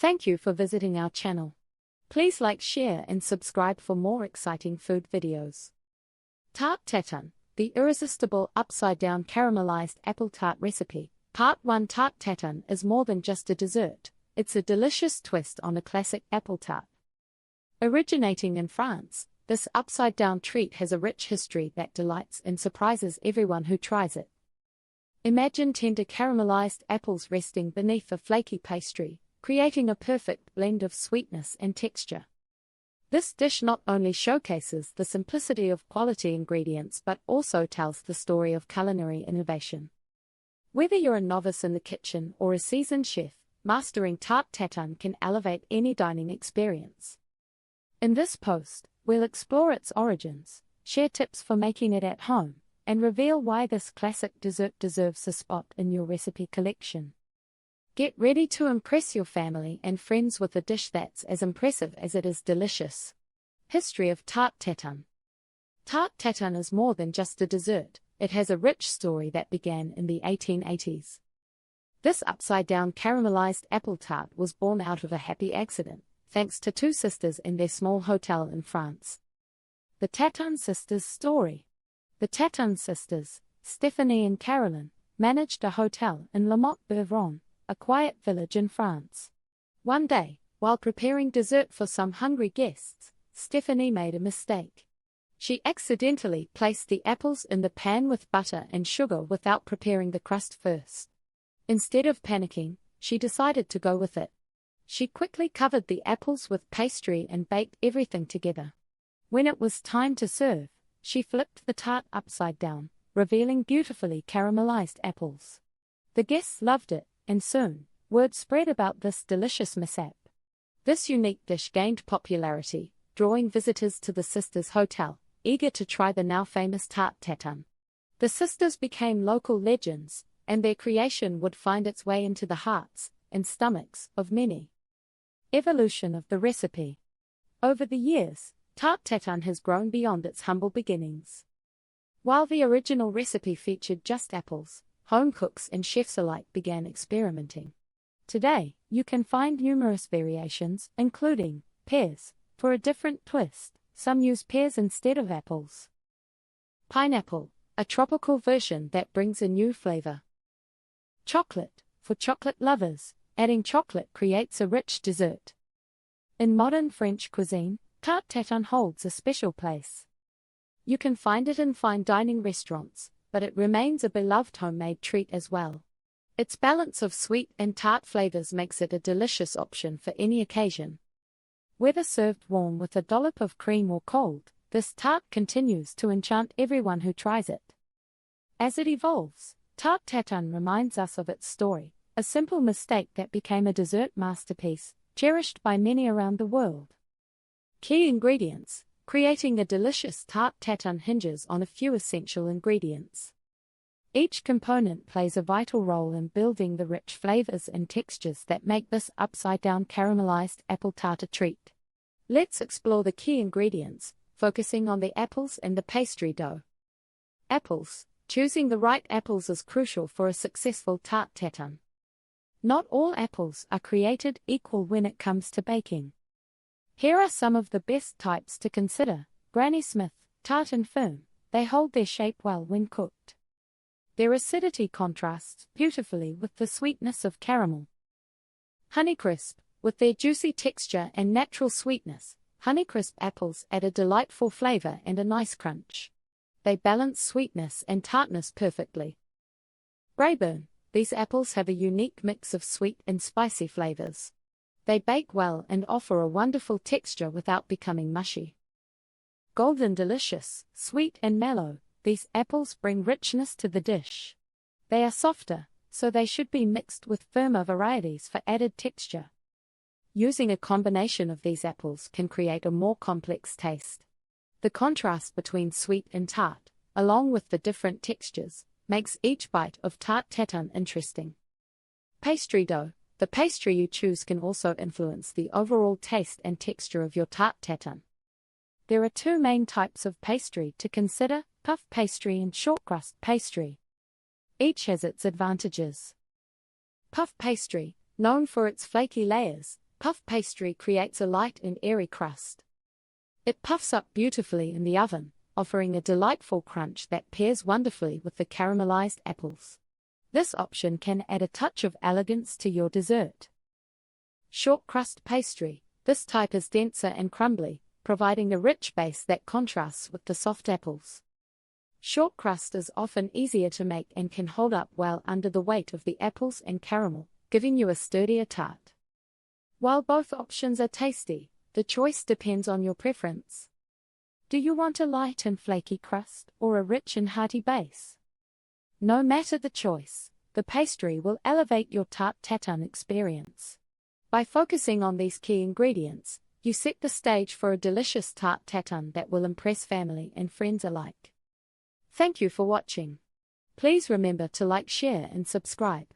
Thank you for visiting our channel. Please like, share and subscribe for more exciting food videos. Tarte Tatin, the irresistible upside-down caramelized apple tart recipe. Part 1. Tarte Tatin is more than just a dessert, it's a delicious twist on a classic apple tart. Originating in France, this upside-down treat has a rich history that delights and surprises everyone who tries it. Imagine tender caramelized apples resting beneath a flaky pastry, creating a perfect blend of sweetness and texture. This dish not only showcases the simplicity of quality ingredients but also tells the story of culinary innovation. Whether you're a novice in the kitchen or a seasoned chef, mastering Tarte Tatin can elevate any dining experience. In this post, we'll explore its origins, share tips for making it at home, and reveal why this classic dessert deserves a spot in your recipe collection. Get ready to impress your family and friends with a dish that's as impressive as it is delicious. History of Tarte Tatin. Tarte Tatin is more than just a dessert, it has a rich story that began in the 1880s. This upside-down caramelized apple tart was born out of a happy accident, thanks to two sisters in their small hotel in France. The Tatin sisters' story. The Tatin sisters, Stephanie and Caroline, managed a hotel in La Motte-Beuvron, a quiet village in France. One day, while preparing dessert for some hungry guests, Stephanie made a mistake. She accidentally placed the apples in the pan with butter and sugar without preparing the crust first. Instead of panicking, she decided to go with it. She quickly covered the apples with pastry and baked everything together. When it was time to serve, she flipped the tart upside down, revealing beautifully caramelized apples. The guests loved it, and soon, word spread about this delicious mishap. This unique dish gained popularity, drawing visitors to the sisters' hotel, eager to try the now famous Tarte Tatin. The sisters became local legends, and their creation would find its way into the hearts and stomachs of many. Evolution of the recipe. Over the years, Tarte Tatin has grown beyond its humble beginnings. While the original recipe featured just apples, home cooks and chefs alike began experimenting. Today, you can find numerous variations, including pears, for a different twist. Some use pears instead of apples. Pineapple, a tropical version that brings a new flavor. Chocolate, for chocolate lovers, adding chocolate creates a rich dessert. In modern French cuisine, Tarte Tatin holds a special place. You can find it in fine dining restaurants, but it remains a beloved homemade treat as well. Its balance of sweet and tart flavors makes it a delicious option for any occasion. Whether served warm with a dollop of cream or cold, this tart continues to enchant everyone who tries it. As it evolves, Tarte Tatin reminds us of its story, a simple mistake that became a dessert masterpiece, cherished by many around the world. Key ingredients. Creating a delicious Tarte Tatin hinges on a few essential ingredients. Each component plays a vital role in building the rich flavors and textures that make this upside-down caramelized apple tart a treat. Let's explore the key ingredients, focusing on the apples and the pastry dough. Apples. Choosing the right apples is crucial for a successful Tarte Tatin. Not all apples are created equal when it comes to baking. Here are some of the best types to consider. Granny Smith, tart and firm, they hold their shape well when cooked. Their acidity contrasts beautifully with the sweetness of caramel. Honeycrisp, with their juicy texture and natural sweetness, Honeycrisp apples add a delightful flavor and a nice crunch. They balance sweetness and tartness perfectly. Braeburn, these apples have a unique mix of sweet and spicy flavors. They bake well and offer a wonderful texture without becoming mushy. Golden Delicious, sweet and mellow, these apples bring richness to the dish. They are softer, so they should be mixed with firmer varieties for added texture. Using a combination of these apples can create a more complex taste. The contrast between sweet and tart, along with the different textures, makes each bite of Tarte Tatin interesting. Pastry dough. The pastry you choose can also influence the overall taste and texture of your Tarte Tatin. There are two main types of pastry to consider, puff pastry and short crust pastry. Each has its advantages. Puff pastry, known for its flaky layers, Puff pastry creates a light and airy crust. It puffs up beautifully in the oven, offering a delightful crunch that pairs wonderfully with the caramelized apples. This option can add a touch of elegance to your dessert. Short crust pastry. This type is denser and crumbly, providing a rich base that contrasts with the soft apples. Short crust is often easier to make and can hold up well under the weight of the apples and caramel, giving you a sturdier tart. While both options are tasty, the choice depends on your preference. Do you want a light and flaky crust or a rich and hearty base? No matter the choice, the pastry will elevate your Tarte Tatin experience. By focusing on these key ingredients, you set the stage for a delicious Tarte Tatin that will impress family and friends alike. Thank you for watching. Please remember to like, share, and subscribe.